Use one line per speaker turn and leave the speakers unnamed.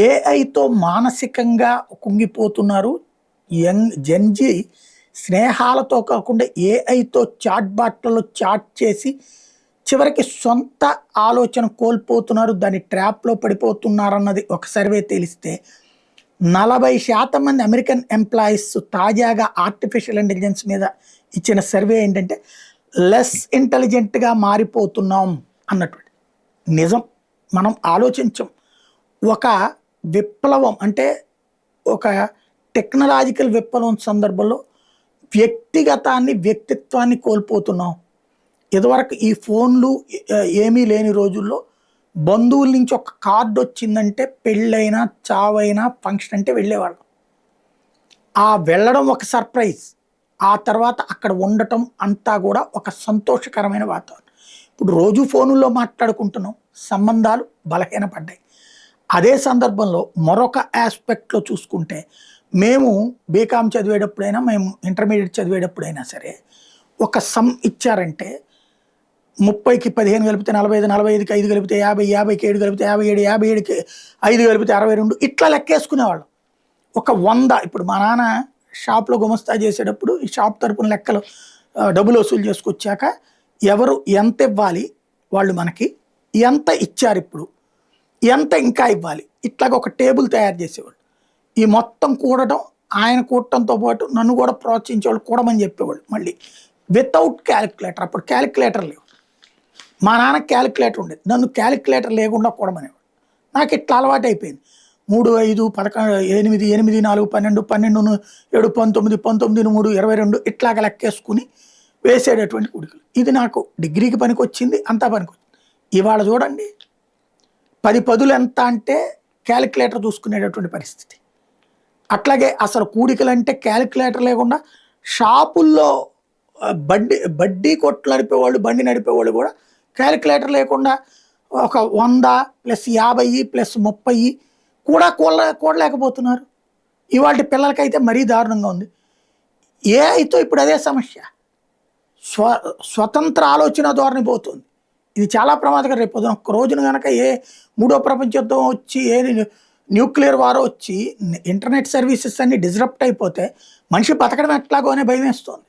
ఏఐతో మానసికంగా కుంగిపోతున్నారు. జెన్‌జీ స్నేహాలతో కాకుండా ఏఐతో chat బాట్‌లలో chat చేసి చివరికి సొంత ఆలోచన కోల్పోతున్నారు. దాన్ని ట్రాప్‌లో పడిపోతున్నారన్నది ఒక సర్వే తేలిస్తే 40% మంది అమెరికన్ ఎంప్లాయీస్ తాజాగా ఆర్టిఫిషియల్ ఇంటెలిజెన్స్ మీద ఇచ్చిన సర్వే ఏంటంటే లెస్ ఇంటెలిజెంట్‌గా మారిపోతున్నాం అన్నటువంటి. నిజం. మనం ఆలోచించం. ఒక విప్లవం అంటే ఒక టెక్నాలజికల్ విప్లవం సందర్భంలో వ్యక్తిత్వాన్ని కోల్పోతున్నాం. ఇదివరకు ఈ ఫోన్లు ఏమీ లేని రోజుల్లో బంధువుల నుంచి ఒక కార్డ్ వచ్చిందంటే పెళ్ళైనా, చావైనా, ఫంక్షన్ అంటే వెళ్ళేవాళ్ళం. ఆ వెళ్ళడం ఒక సర్ప్రైజ్. ఆ తర్వాత అక్కడ ఉండటం అంతా కూడా ఒక సంతోషకరమైన వాతావరణం. ఇప్పుడు రోజు ఫోనుల్లో మాట్లాడుకుంటున్నాం. సంబంధాలు బలహీనపడ్డాయి. అదే సందర్భంలో మరొక ఆస్పెక్ట్‌లో చూసుకుంటే మేము బీకామ్ చదివేటప్పుడైనా, మేము ఇంటర్మీడియేట్ చదివేటప్పుడైనా సరే ఒక సమ్ ఇచ్చారంటే 30కి 15 కలిపితే 45, 45కి 5 కలిపితే 50, 50కి 7 కలిపితే 57, 57కి 5 కలిపితే 62 ఇట్లా లెక్కేసుకునేవాళ్ళం. ఒక 100 ఇప్పుడు మా నాన్న షాప్‌లో గుమస్తా చేసేటప్పుడు ఈ షాప్ తరపున లెక్కలు డబ్బులు వసూలు చేసుకొచ్చాక ఎవరు ఎంత ఇవ్వాలి వాళ్ళు మనకి, ఎంత ఇచ్చారిప్పుడు, ఎంత ఇంకా ఇవ్వాలి, ఇట్లాగ ఒక టేబుల్ తయారు చేసేవాళ్ళు. ఈ మొత్తం కూడటం, ఆయన కూడటంతో పాటు నన్ను కూడా ప్రోత్సహించేవాళ్ళు, కూడమని చెప్పేవాళ్ళు మళ్ళీ వితౌట్ క్యాలిక్యులేటర్. అప్పుడు క్యాలిక్యులేటర్ లేవు. మా నాన్నకి క్యాలిక్యులేటర్ ఉండేది. నన్ను క్యాలిక్యులేటర్ లేకుండా కూడమనేవాడు. నాకు ఇట్లా అలవాటు అయిపోయింది. 3, 5, 11, 8, 8, 4, 12, 12, 7, 19, 19, 3, 22 ఇట్లాగ లెక్కేసుకుని వేసేటటువంటి కూడికలు. ఇది నాకు డిగ్రీకి పనికొచ్చింది, అంతా పనికొచ్చింది. ఇవాళ చూడండి 10 పదులు ఎంత అంటే క్యాలిక్యులేటర్ చూసుకునేటటువంటి పరిస్థితి. అట్లాగే అసలు కూడికలంటే క్యాలిక్యులేటర్ లేకుండా షాపుల్లో బడ్డీ కొట్లు నడిపేవాళ్ళు, బండి నడిపేవాళ్ళు కూడా క్యాలిక్యులేటర్ లేకుండా ఒక 100 + 50 + 30 కూడా కూడలేకపోతున్నారు. ఇవాల్టి పిల్లలకైతే మరీ దారుణంగా ఉంది. ఏఐతో ఇప్పుడు అదే సమస్య. స్వతంత్ర ఆలోచన ధోరణి పోతుంది. ఇది చాలా ప్రమాదకరం. రేపు పొద్దున ఒక్క రోజున గనక మూడో ప్రపంచ యుద్ధం వచ్చి న్యూక్లియర్ వార్ వచ్చి ఇంటర్నెట్ సర్వీసెస్ అన్ని డిస్రప్ట్ అయిపోతే మనిషి బతకడం ఎట్లాగో అనే భయం వేస్తుంది.